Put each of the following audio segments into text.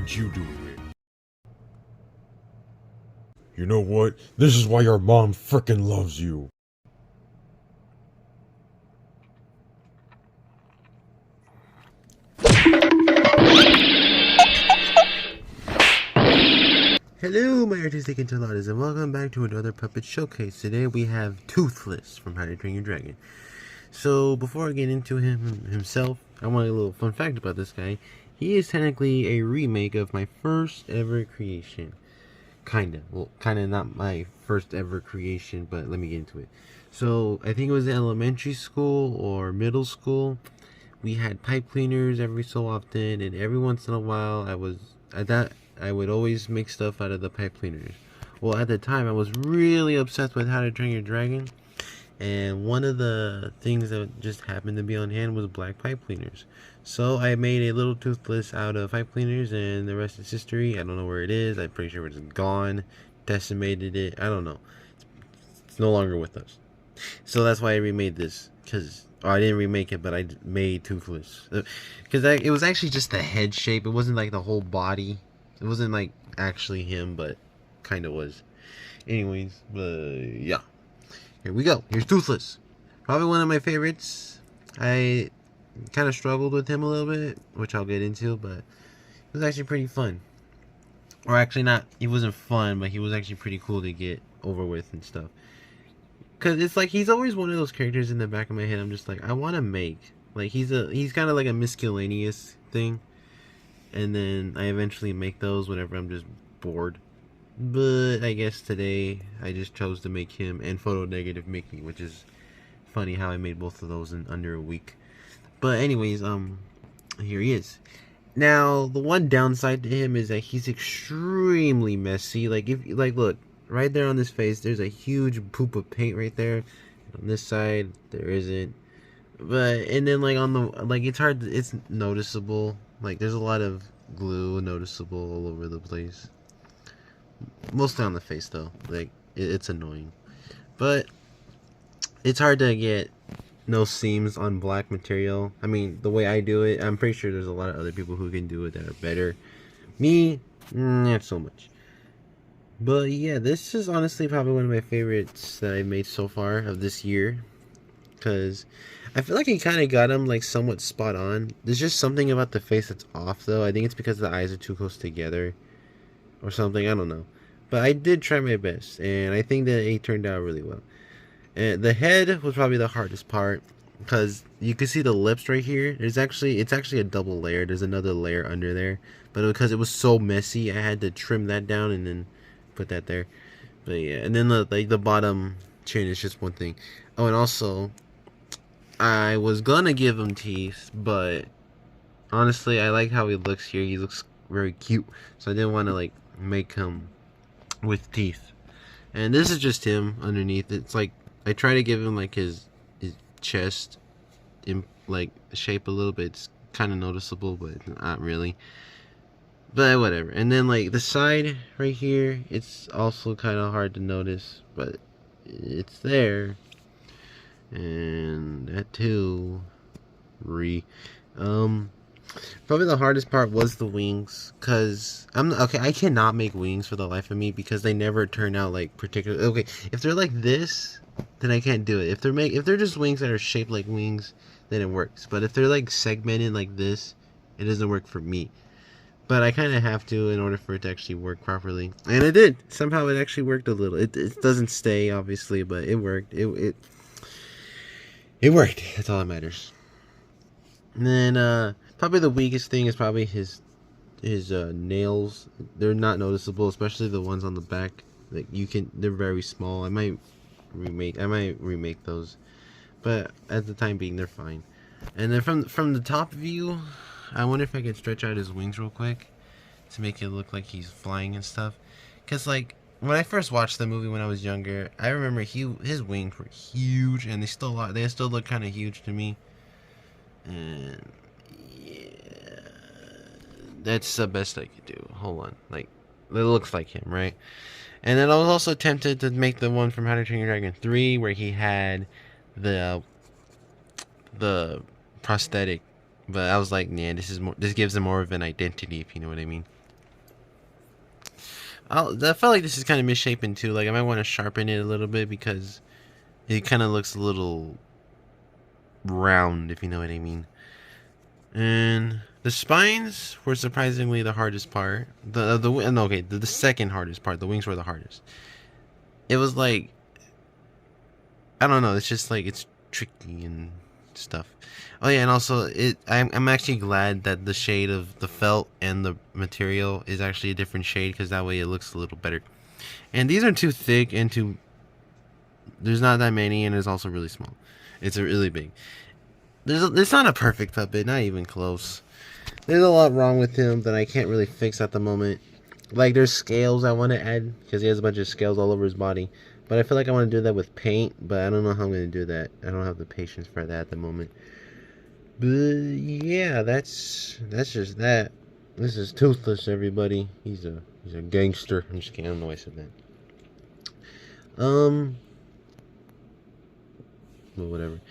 mind you doing it. You know what? This is why your mom frickin' loves you. Hello, my artistic enchiladas, and welcome back to another puppet showcase. Today we have Toothless from How to Train Your Dragon. So before I get into himself, I want a little fun fact about this guy. He is technically a remake of my first ever creation. Kinda not my first ever creation, but let me get into it. So I think it was in elementary school or middle school. We had pipe cleaners every so often, and every once in a while I would always make stuff out of the pipe cleaners. Well, at the time, I was really obsessed with How to Train Your Dragon, and one of the things that just happened to be on hand was black pipe cleaners. So I made a little Toothless out of pipe cleaners, and the rest is history. I don't know where it is. I'm pretty sure it's gone, decimated it. I don't know. It's no longer with us. So that's why I remade this, I didn't remake it, but I made Toothless. Because it was actually just the head shape. It wasn't like the whole body. It wasn't like actually him, but kind of was. Anyways, yeah. Here we go. Here's Toothless. Probably one of my favorites. I kind of struggled with him a little bit, which I'll get into, but it was actually pretty fun. Or actually not, he wasn't fun, but he was actually pretty cool to get over with and stuff. Because it's like, he's always one of those characters in the back of my head. I'm just like, I want to make. Like, he's kind of like a miscellaneous thing. And then I eventually make those whenever I'm just bored. But I guess today I just chose to make him and Photo Negative Mickey, which is funny how I made both of those in under a week. But anyways, here he is. Now, the one downside to him is that he's extremely messy. Like, look, right there on his face, there's a huge poop of paint right there. On this side, there isn't. And then like on the, like, it's noticeable. Like, there's a lot of glue noticeable all over the place. Mostly on the face, though. Like, it's annoying. But it's hard to get no seams on black material. I mean, the way I do it, I'm pretty sure there's a lot of other people who can do it that are better. Me, not so much. But yeah, this is honestly probably one of my favorites that I've made so far of this year. Because I feel like he kind of got him like somewhat spot on. There's just something about the face that's off, though. I think it's because the eyes are too close together or something. I don't know. But I did try my best, and I think that it turned out really well. And the head was probably the hardest part, because you can see the lips right here. It's actually a double layer. There's another layer under there, but because it was so messy, I had to trim that down and then put that there. But yeah, and then the bottom chin is just one thing. Oh, and also, I was gonna give him teeth, but honestly, I like how he looks here. He looks very cute, so I didn't want to like make him with teeth. And this is just him underneath. It's like I try to give him like his chest in like shape a little bit. It's kind of noticeable, but not really. But whatever. And then like the side right here, it's also kind of hard to notice, but it's there. And that too. Probably the hardest part was the wings, cause I cannot make wings for the life of me because they never turn out like particularly okay. If they're like this, then I can't do it. If they're just wings that are shaped like wings, then it works. But if they're like segmented like this, it doesn't work for me. But I kind of have to in order for it to actually work properly, and it did. Somehow it actually worked a little. It doesn't stay obviously, but it worked. It worked. That's all that matters. And then probably the weakest thing is probably his nails. They're not noticeable, especially the ones on the back. Like they're very small. I might remake those, but at the time being, they're fine. And then from the top view, I wonder if I could stretch out his wings real quick to make it look like he's flying and stuff. Cause like when I first watched the movie when I was younger, I remember his wings were huge, and they still look kind of huge to me. And yeah, that's the best I could do. Hold on, like it looks like him, right? And then I was also tempted to make the one from How to Train Your Dragon 3 where he had the prosthetic, but I was like, nah, this gives him more of an identity, if you know what I mean. I felt like this is kind of misshapen too. Like I might want to sharpen it a little bit because it kind of looks a little round, if you know what I mean. And the spines were surprisingly the hardest part. The second hardest part. The wings were the hardest. It was like, I don't know. It's just like it's tricky and stuff. Oh yeah, and also I'm actually glad that the shade of the felt and the material is actually a different shade because that way it looks a little better. And these are too thick and too. There's not that many, and it's also really small. It's really big. It's not a perfect puppet, not even close. There's a lot wrong with him that I can't really fix at the moment. Like there's scales I want to add because he has a bunch of scales all over his body. But I feel like I want to do that with paint, but I don't know how I'm going to do that. I don't have the patience for that at the moment. But yeah, that's just that. This is Toothless, everybody. He's a gangster. I'm just kidding. I don't know why I said that. Well, whatever.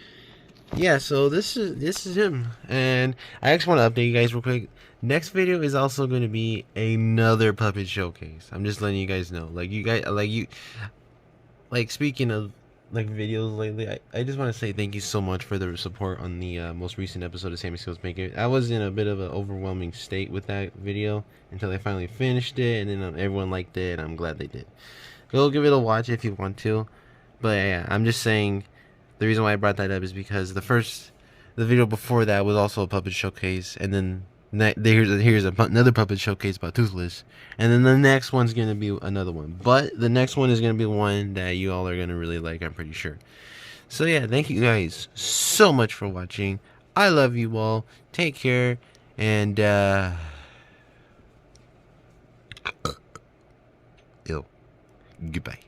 Yeah, so this is him, and I just want to update you guys real quick. Next video is also going to be another puppet showcase. I'm just letting you guys know. Speaking of like videos lately, I just want to say thank you so much for the support on the most recent episode of Sammy Skills Maker. I was in a bit of an overwhelming state with that video until I finally finished it, and then everyone liked it, and I'm glad they did. Go give it a watch if you want to, but yeah, I'm just saying. The reason why I brought that up is because the video before that was also a puppet showcase, and then here's another puppet showcase about Toothless, and then the next one's gonna be another one. But the next one is gonna be one that you all are gonna really like, I'm pretty sure. So yeah, thank you guys so much for watching. I love you all. Take care, and goodbye.